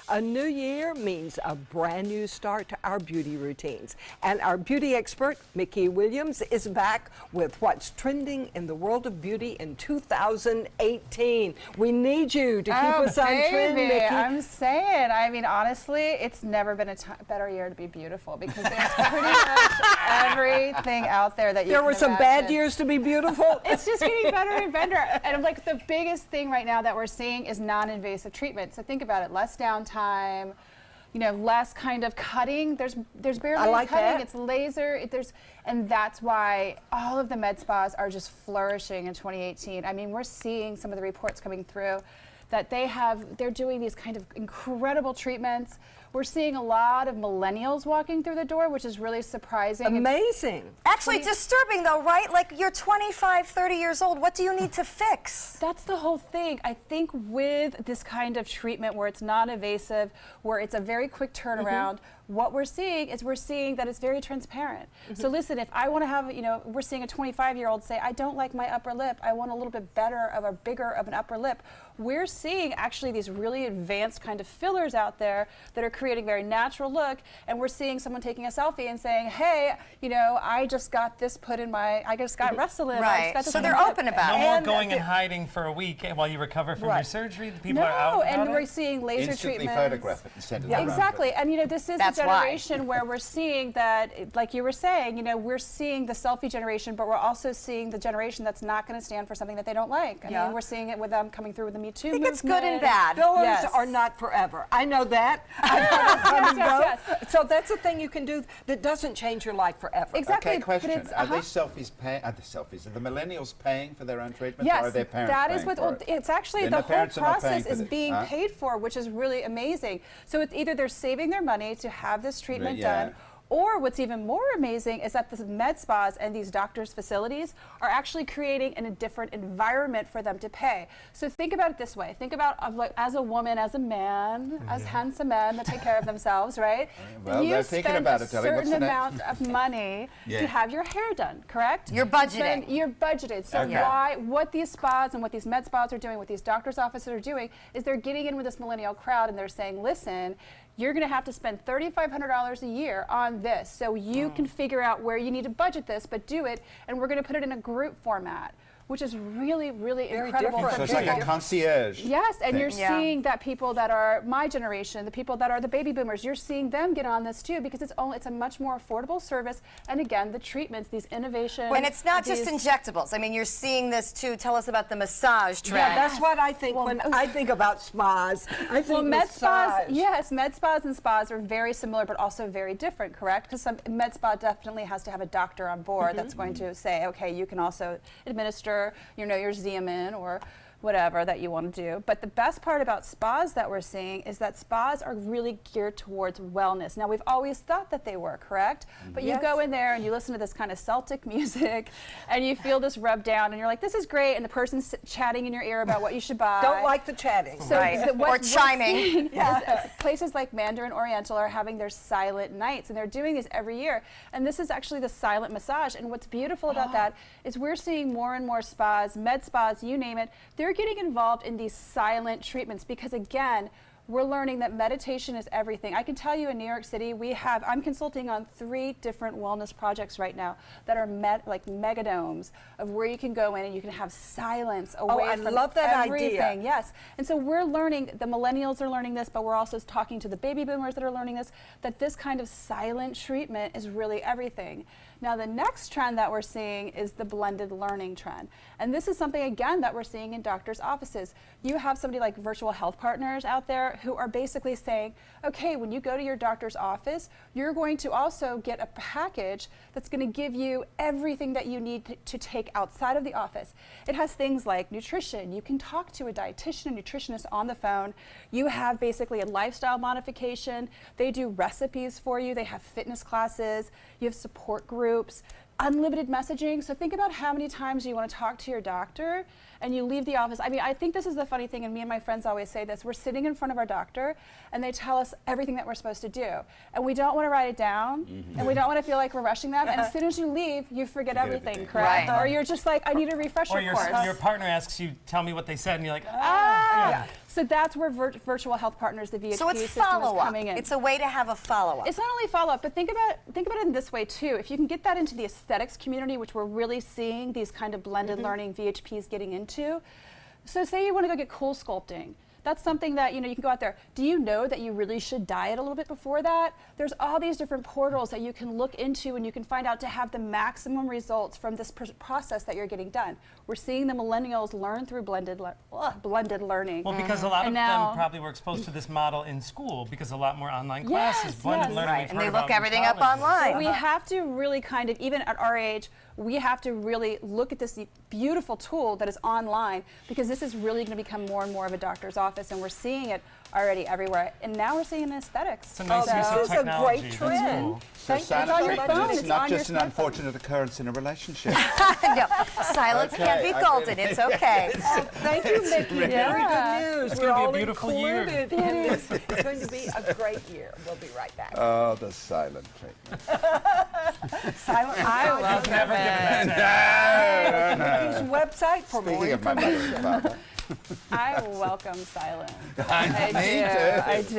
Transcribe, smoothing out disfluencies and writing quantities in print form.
A new year means a brand new start to our beauty routines. And our beauty expert, Mickey Williams, is back with what's trending in the world of beauty in 2018. We need you to keep us on trend, Mickey. I'm saying, I mean, honestly, it's never been a better year to be beautiful because there's pretty much everything out there that you There can were some imagine. bad years to be beautiful. It's just getting better and better. And like the biggest thing right now that we're seeing is non-invasive treatment. So think about it, less downtime, you know, less kind of cutting. There's barely any cutting. It's laser. And that's why all of the med spas are just flourishing in 2018. I mean, we're seeing some of the reports coming through that they're doing these kind of incredible treatments. We're seeing a lot of millennials walking through the door, which is really surprising. Amazing. Actually disturbing though, right? Like you're 25, 30 years old. What do you need to fix? That's the whole thing. I think with this kind of treatment where it's non-invasive, where it's a very quick turnaround, what we're seeing that it's very transparent. So listen, if I want to have, you know, we're seeing a 25-year-old say, I don't like my upper lip, I want a little bit bigger of an upper lip. We're seeing actually these really advanced kind of fillers out there that are creating a very natural look, and we're seeing someone taking a selfie and saying, hey, you know, I just got this put in my, I just got Restylane. Right, so they're open about it. No more going and hiding for a week while you recover from your surgery. The people are out No, about and we're it. seeing laser Instantly treatments. photograph it and send it around. Exactly, and you know, this is That's a generation where we're seeing that, like you were saying, you know, we're seeing the selfie generation, but we're also seeing the generation that's not going to stand for something that they don't like. I mean, we're seeing it with them coming through with the Me Too movement. It's good and bad. Fillers are not forever. I know that. Yes. So that's a thing you can do that doesn't change your life forever. Exactly. Okay, question. But it's, Are the millennials paying for their own treatment, yes, or are their parents that is paying what for it? it's actually Then the the whole parents are not paying process for is this, being huh? paid for, which is really amazing. So it's either they're saving their money to have this treatment done, or what's even more amazing is that the med spas and these doctors' facilities are actually creating a different environment for them to pay. So think about it this way. Think about like, as a woman, as a man, as handsome men that take care of themselves, right? Well, you they're thinking spend about a it, Ellie. What's certain the amount of money to have your hair done, correct? You're budgeting. You're budgeted. So what these spas and what these med spas are doing, what these doctors' offices are doing, is they're getting in with this millennial crowd and they're saying, listen, you're going to have to spend $3,500 a year on this. So you can figure out where you need to budget this, but do it, and we're going to put it in a group format, which is really, really incredible. So it's like a concierge. Yes, and thing. you're seeing that people that are my generation, the people that are the baby boomers, you're seeing them get on this too because it's a much more affordable service. And again, the treatments, these innovations. And it's not just injectables. I mean, you're seeing this too. Tell us about the massage trend. Yeah, that's what I think when I think about spas. I think med spas, massage. yes, med spas and spas are very similar but also very different, correct? Because some med spa definitely has to have a doctor on board that's going to say, okay, you can also administer, you know, your Xeomin or whatever that you want to do. But the best part about spas that we're seeing is that spas are really geared towards wellness. Now, we've always thought that they were, correct? But you go in there and you listen to this kind of Celtic music and you feel this rub down and you're like, this is great, and the person's chatting in your ear about what you should buy. Don't like the chatting. So or chiming. Places like Mandarin Oriental are having their silent nights, and they're doing this every year. And this is actually the silent massage. And what's beautiful about that is we're seeing more and more spas, med spas, you name it, they're getting involved in these silent treatments because, again, we're learning that meditation is everything. I can tell you in New York City, I'm consulting on 3 different wellness projects right now that are like megadomes of where you can go in and you can have silence away from love that everything. idea. Yes. And so we're learning, the millennials are learning this, but we're also talking to the baby boomers that are learning this, that this kind of silent treatment is really everything. Now, the next trend that we're seeing is the blended learning trend. And this is something, again, that we're seeing in doctors' offices. You have somebody like virtual health partners out there who are basically saying, okay, when you go to your doctor's office, you're going to also get a package that's going to give you everything that you need to take outside of the office. It has things like nutrition. You can talk to a dietitian, a nutritionist on the phone. You have basically a lifestyle modification. They do recipes for you. They have fitness classes. You have support groups. Unlimited messaging. So think about how many times you want to talk to your doctor and you leave the office. I mean, I think this is the funny thing, and me and my friends always say this. We're sitting in front of our doctor and they tell us everything that we're supposed to do. And we don't want to write it down and we don't want to feel like we're rushing them. And as soon as you leave, you forget everything, correct? Or you're just like, I need a refresher course. Your partner asks you, tell me what they said, and you're like, Yeah. So that's where virtual health partners, the VHP So it's system is follow-up. coming in. It's a way to have a follow-up. It's not only follow-up, but think about it in this way too. If you can get that into the aesthetics community, which we're really seeing these kind of blended learning VHPs getting into. So say you want to go get cool sculpting. That's something that, you know, you can go out there. Do you know that you really should diet a little bit before that? There's all these different portals that you can look into and you can find out to have the maximum results from this process that you're getting done. We're seeing the millennials learn through blended learning. Well, because a lot of them probably were exposed to this model in school because a lot more online classes, blended learning. Right, we've and heard they about look in everything up college. online. So we have to really kind of, even at our age, we have to really look at this beautiful tool that is online, because this is really going to become more and more of a doctor's office, and we're seeing it already everywhere. And now we're seeing it in aesthetics. It's a nice use This of is a technology. great That's trend. cool. So Thank you silent on your so much. treatment phone, is it's not on your just an smartphone. unfortunate occurrence in a relationship. No, silence can't be Okay, golden. It's okay. Thank you, Mickey. Very Yeah. good news. It's We're gonna be a all beautiful year. included in this. It's going to be a great year. We'll be right back. Oh, the silent treatment. Silent. I love Never give it that. Mickey's website for more Speaking of my mother information. and father. I welcome silence. Me too. I do.